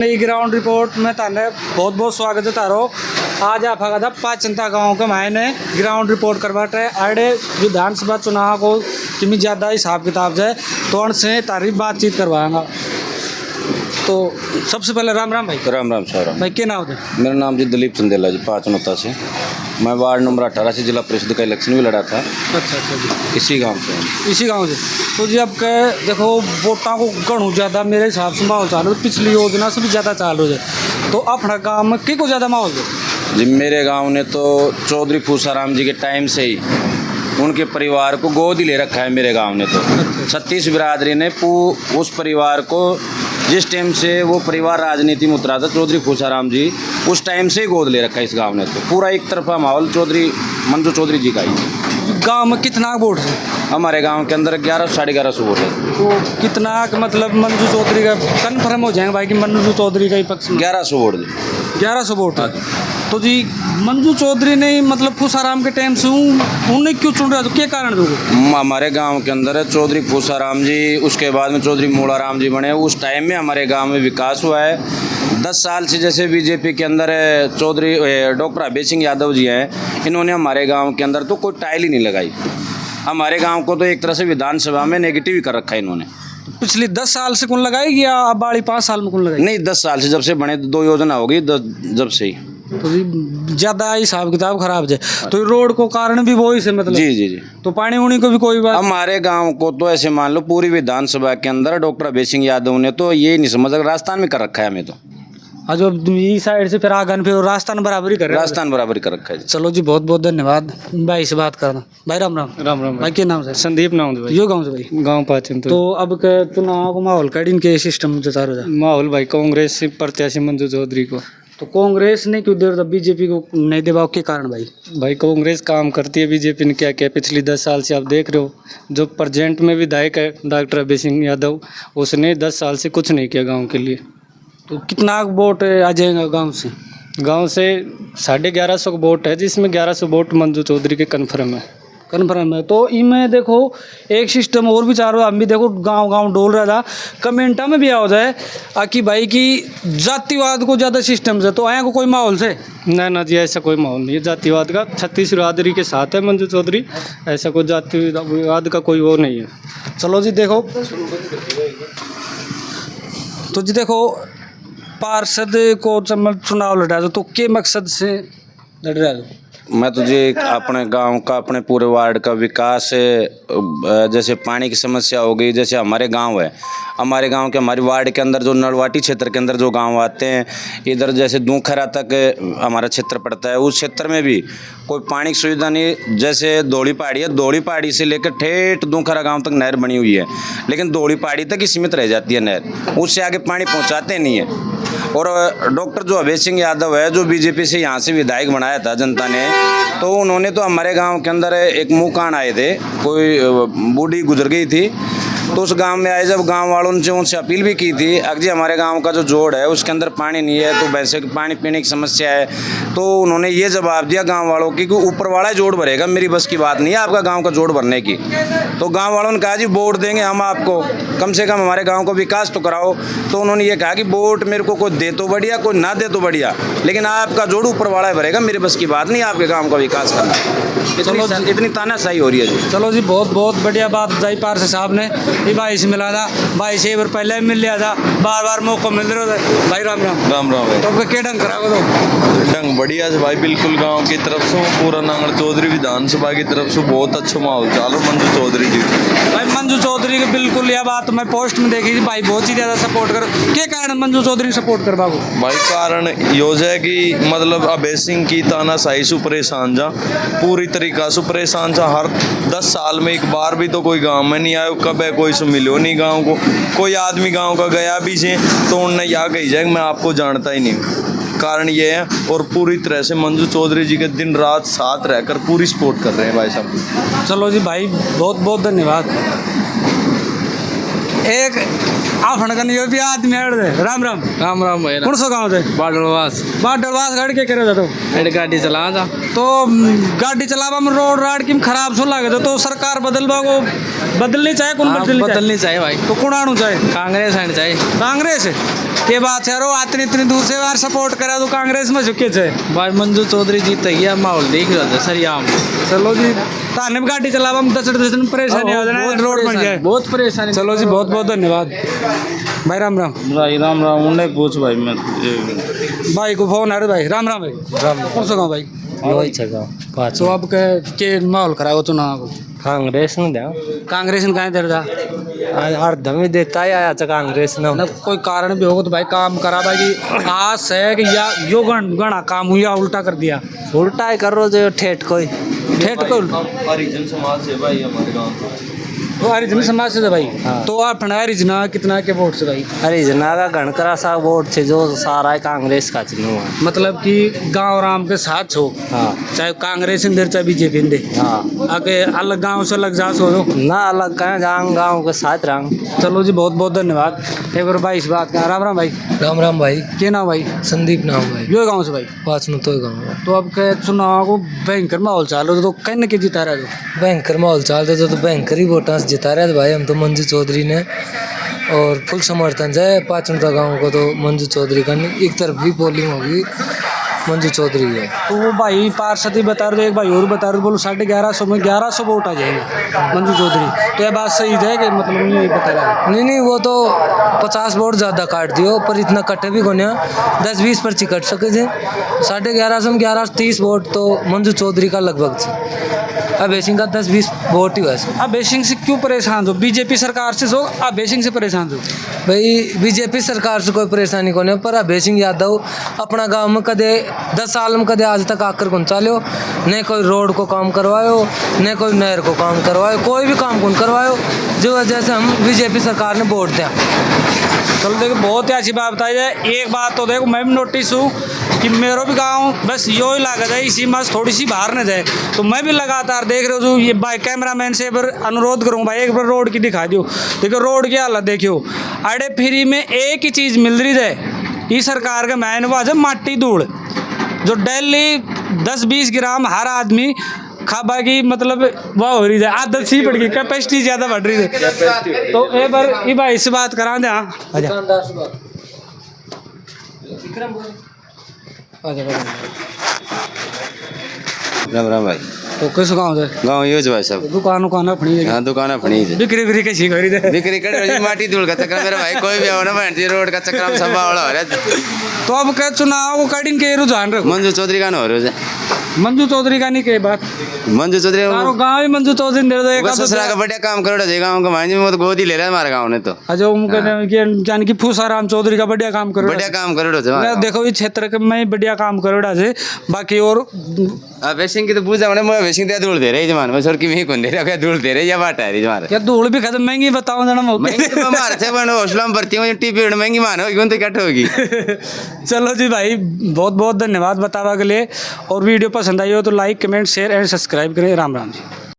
नई ground report में ताने बहुत बहुत स्वागत है तारो। आज आप था पाचनता गांव के मायने ग्राउंड रिपोर्ट करवाते आड़े विधानसभा चुनाव को किमी ज़्यादा हिसाब किताब है तो उनसे तारीफ बातचीत करवाएंगा। तो सबसे पहले राम राम भाई। राम राम साहब। भाई क्या नाम है? मेरा नाम जी दिलीप चंदेला जी, पाचनोता से। मैं वार्ड नंबर 18 से जिला परिषद का इलेक्शन भी लड़ा था। अच्छा जी, इसी गांव से। इसी गांव से। तो जी अब के देखो वोटा को गणु ज़्यादा मेरे हिसाब से माहौल चालू है, पिछली योजना से भी ज़्यादा चालू है। तो अपना गाँव में को ज़्यादा माहौल है जी? मेरे गांव ने तो चौधरी फूसाराम जी के टाइम से ही उनके परिवार को गोद ही ले रखा है। मेरे गांव ने तो 36 बिरादरी ने उस परिवार को, जिस टाइम से वो परिवार राजनीति में उतरा था चौधरी फूसाराम जी, उस टाइम से ही गोद ले रखा है इस गांव ने। तो पूरा एक तरफा माहौल चौधरी मंजू चौधरी जी का ही। गांव में कितना वोट है? हमारे गांव के अंदर 1100 साढ़े 1100 वोट है। तो कितना मतलब मंजू चौधरी का कन्फर्म हो जाएंगे भाई कि मंजू चौधरी का ही पक्ष में? 1100 वोट जी। 1100 वोट है। तो जी मंजू चौधरी ने मतलब फूसाराम के टाइम से उन्हें क्यों चुन रहा? तो क्या कारण दोगे? हमारे गांव के अंदर चौधरी फूसाराम जी, उसके बाद में चौधरी मूलाराम जी बने। उस टाइम में हमारे गांव में विकास हुआ है। 10 साल से जैसे बीजेपी के अंदर चौधरी डॉक्टर अभय सिंह यादव जी हैं, इन्होंने हमारे गांव के अंदर तो कोई टाइल ही नहीं लगाई। हमारे गांव को तो एक तरह से विधानसभा में नेगेटिव ही कर रखा है इन्होंने। पिछले 10 साल से कौन लगाई या अब बाड़ी 5 साल में कौन लगाई? नहीं, 10 साल से जब से बने 2 योजना होगी जब से ही। तो जी ज़्यादा हिसाब किताब खराब है। तो ये रोड को कारण भी वही से मतलब? जी जी जी। तो पानी उनी को भी कोई बात? हमारे गांव को तो ऐसे मान लो पूरी विधानसभा के अंदर डॉक्टर अभय सिंह यादव ने तो ये नहीं समझ राजस्थान में कर रखा है हमें तो। जो इस साइड से फिर आगन फिर राजस्थान बराबरी कर रहे हैं। राजस्थान बराबरी कर रखा है। चलो जी बहुत बहुत धन्यवाद भाई से बात करना। भाई राम राम। राम राम भाई क्या नाम है? संदीप नाम है भाई। यो गाँव से भाई? गांव पाचन। तो अब के चुनाव को माहौल का इनके सिस्टम जो चालू है माहौल भाई कांग्रेस से प्रत्याशी मंजू चौधरी को। तो कांग्रेस ने क्यों देर बीजेपी को नहीं दबाव के कारण भाई? भाई कांग्रेस काम करती है, बीजेपी ने क्या किया पिछली 10 साल से आप देख रहे हो। जो प्रेजेंट में विधायक है डॉक्टर अभय सिंह यादव, उसने 10 साल से कुछ नहीं किया गांव के लिए। तो कितना वोट आ जाएगा गांव से? गांव से 1150 वोट है, जिसमें 1100 वोट मंजू चौधरी के कन्फर्म है। कन्फर्म है। तो इनमें देखो एक सिस्टम और भी चारों हम भी देखो गांव गांव डोल रहा था, कमेंटा में भी आ जाए कि भाई की जातिवाद को ज़्यादा सिस्टम से तो आया को कोई माहौल से ना जी, ऐसा कोई माहौल नहीं है जातिवाद का। 36 बिरादरी के साथ है मंजू चौधरी, ऐसा कोई जातिवाद का कोई वो नहीं है। चलो जी देखो, तो जी देखो पार्षद को चुनाव लड़ा तो के मकसद से लड़ रहा है? मैं तो जी अपने गांव का, अपने पूरे वार्ड का विकास, जैसे पानी की समस्या हो गई। जैसे हमारे गांव है, हमारे गांव के हमारी वार्ड के अंदर जो नलवाटी क्षेत्र के अंदर जो गांव आते हैं, इधर जैसे दूखरा तक हमारा क्षेत्र पड़ता है, उस क्षेत्र में भी कोई पानी की सुविधा नहीं। जैसे धौली पहाड़ी है, धौली पहाड़ी से लेकर ठेठ दूखरा गांव तक नहर बनी हुई है, लेकिन धौली पहाड़ी तक ही सीमित रह जाती है नहर, उससे आगे पानी पहुँचाते नहीं है। और डॉक्टर जो अभय सिंह यादव है, जो बीजेपी से यहाँ से विधायक बनाया था जनता ने, तो उन्होंने तो हमारे गांव के अंदर एक मुँह कान आए थे, कोई बूढ़ी गुजर गई थी, तो उस गांव में आए जब गांव वालों ने उनसे अपील भी की थी, अगर जी हमारे गांव का जो जोड़ है उसके अंदर पानी नहीं है, तो वैसे पानी पीने की समस्या है। तो उन्होंने ये जवाब दिया गांव वालों की कि ऊपर वाला जोड़ भरेगा, मेरी बस की बात नहीं है आपका गांव का जोड़ भरने की। तो गांव वालों ने कहा जी वोट देंगे हम आपको, कम से कम हमारे गाँव को विकास तो कराओ। तो उन्होंने ये कहा कि वोट मेरे को कोई दे तो बढ़िया, कोई ना दे तो बढ़िया, लेकिन आपका जोड़ ऊपर वाला भरेगा, मेरी बस की बात नहीं आपके गाँव का विकास करना। इतनी तानाशाही हो रही है जी। चलो जी बहुत बहुत बढ़िया बात बताई पार्षद साहब ने। ये भाई से मिला था, भाई से एक बार पहले भी मिल लिया था, बार बार मौका मिल रहा था। भाई राम राम। राम राम भाई। तो क्या ढंग करा तो ढंग बढ़िया से भाई, बिल्कुल गांव की तरफ से पूरा नांगड़ चौधरी विधानसभा की तरफ से बहुत अच्छा माहौल चालो मंजू चौधरी जी। भाई मंजू चौधरी के बिल्कुल यह बात मैं पोस्ट में देखी थी, भाई बहुत ही ज़्यादा सपोर्ट कर। क्या कारण मंजू चौधरी सपोर्ट कर बाबू? भाई कारण यो है कि मतलब अभय सिंह की तानाशाही से परेशान जा, पूरी तरीका से परेशान जा। हर 10 साल में एक बार भी तो कोई गांव में नहीं आयो, कब है कोई से मिलो नहीं गांव को, कोई आदमी गांव का गया भी से तो उनने या कही जाए मैं आपको जानता ही नहीं। कारण ये है, और पूरी तरह से मंजू चौधरी जी के दिन रात साथ रहकर पूरी सपोर्ट कर रहे हैं भाई साहब। चलो जी भाई बहुत बहुत धन्यवाद। एक आफणकन यो भी आदमी हड़ दे। राम राम। राम राम भाई। कौन सा गाँव थे? बाडलवास। बाडलवास गाड़ी के करे जाते हो? गाड़ी चला जा तो गाड़ी चलावा में रोड राड की खराब सो लगे तो सरकार बदलवा को बदलनी चाहे कौन बदलनी चाहिए भाई। तो कौन आनू चाहे? कांग्रेस आनी चाहिए। कांग्रेस के बात है रो आतनी इतनी दूर से बार सपोर्ट करा तो कांग्रेस में झुके थे भाई मंजू चौधरी जीत गया माहौल देख रहा था सरियाम चलो जी ताने गाड़ी चलावा हम 10 दिन परेशानी हो जाना रोड बन जाए बहुत परेशानी। चलो जी बहुत बहुत धन्यवाद भाई राम राम भाई राम राम उन्हें पूछ भाई मैं भाई को फोन आ रहा भाई राम राम भाई राम कौन सा गाँव भाई वही जगह तो अब के माहौल कराओ चुनाव को कांग्रेस ने दिया कांग्रेस ने कहाँ दे रहा हरदम ही देता है आया कांग्रेस ने मतलब कोई कारण भी होगा तो भाई काम करा भाई कि आस है कि या यो गणा काम हुआ उल्टा कर दिया उल्टा ही कर रो जो ठेठ कोई ठेठ को हरिजन समाज से भाई हमारे गाँव वो हरिजन समाज से था भाई तो आप हरिजना कितना के वोट से भाई हरिजना का गणकरा सा वोट थे जो सारा कांग्रेस का चुनाव है। मतलब कि गांव राम के साथ हो हाँ चाहे कांग्रेस इंदर चाहे बीजेपी इंदे हाँ आगे अलग गांव से अलग जा सो ना अलग कहें जाऊँ गाँव के साथ रहूँ। चलो जी बहुत बहुत धन्यवाद एक बार भाई इस बात का राम राम भाई राम राम भाई क्या नाम भाई संदीप नाम भाई यो गाँव से भाई पाँच में तो गाँव तो अब के चुनाव को भयंकर माहौल चालू तो कहने के जिता रहा तो भयंकर माहौल चलते तो भयंकर ही वोटा से जिता रहे थे भाई हम तो मंजू चौधरी ने और फुल समर्थन है पाचनता गाँव को तो मंजू चौधरी का एक तरफ भी पोलिंग होगी मंजू चौधरी है। तो वो भाई पार्षद ही बता रहे एक भाई और बता रहे बोलो 1150 में 1100 वोट आ जाएंगे मंजू चौधरी तो यह बात सही है कि मतलब नहीं पता लगा नहीं वो तो 50 वोट ज़्यादा काट दियो पर इतना कटे भी कोने 10-20 पर्ची कट सके थे 1150 में 1130 वोट तो मंजू चौधरी का लगभग थे अब सिंह का 10-20 वोट ही वैसे। अब सिंह से क्यों परेशान हो बीजेपी सरकार से हो अब सिंह से परेशान हो भाई बीजेपी सरकार से कोई परेशानी को नहीं पर अभय सिंह यादव अपना गांव में कदे 10 साल में कदे आज तक आकर कौन चालो न कोई रोड को काम करवायो न कोई नहर को काम करवायो कोई भी काम कौन करवायो जो वजह से हम बीजेपी सरकार ने वोट दिया। चलो देखो बहुत ही अच्छी बात बताई जाए एक बात तो देखो मैं भी नोटिस हूँ कि मेरा भी गाँव बस यो ही लागत है इसी में थोड़ी सी बाहर न जाए तो मैं भी लगातार देख रहा हूँ ये भाई कैमरामैन से पर अनुरोध करूँ भाई एक बार रोड की दिखा दियो देखो रोड की हालत देखियो अड़े फ्री में एक ही चीज़ मिल रही है इस सरकार का मैन वाज है माटी धूल जो डेली 10-20 ग्राम हर आदमी खाबा की मतलब वह हो रही है आदत सी पड़ गई कैपेसिटी ज़्यादा बढ़ रही है तो एक बार ये भाई से बात करा दे राम राम भाई तो किस गाँव से गाँव यूज भाई सब दुकान उकान अपनी है हाँ दुकान अपनी है बिक्री बिक्री कैसी करी दे बिक्री कर रही माटी धूल का चक्कर मेरा भाई कोई भी आओ ना भाई रोड का चक्कर हम सब वाला हो रहा है तो अब क्या चुनाव को कटिंग के रुझान रखो मंजू चौधरी का ना हो रहा है मंजू चौधरी का नहीं के बात मंजू चौधरी तारो गाँव ही मंजू चौधरी ने दे वो ससुरा का बढ़िया काम करो रहा गाँव का भाई वो तो गोद ही ले रहा है हमारे गाँव ने तो जो जान की फूसाराम चौधरी का बढ़िया काम करो बढ़िया काम करो रहा देखो इस क्षेत्र के में बढ़िया काम करो रहा है बाकी और वैसिंग की तो पूजा होने मैं वैसिंग दे धूल दे रही जमान बस और की भी कौन दे रहा क्या धूल दे रही या बाटा है जमान क्या धूल भी खत्म महंगी बताओ जरा महंगी तो हमारे से बनो हौसला में भर्ती हूँ टीपी महंगी मानो तो क्या होगी चलो जी भाई बहुत बहुत धन्यवाद बतावा के लिए और वीडियो पसंद आई हो तो like comment share and subscribe करें राम राम जी।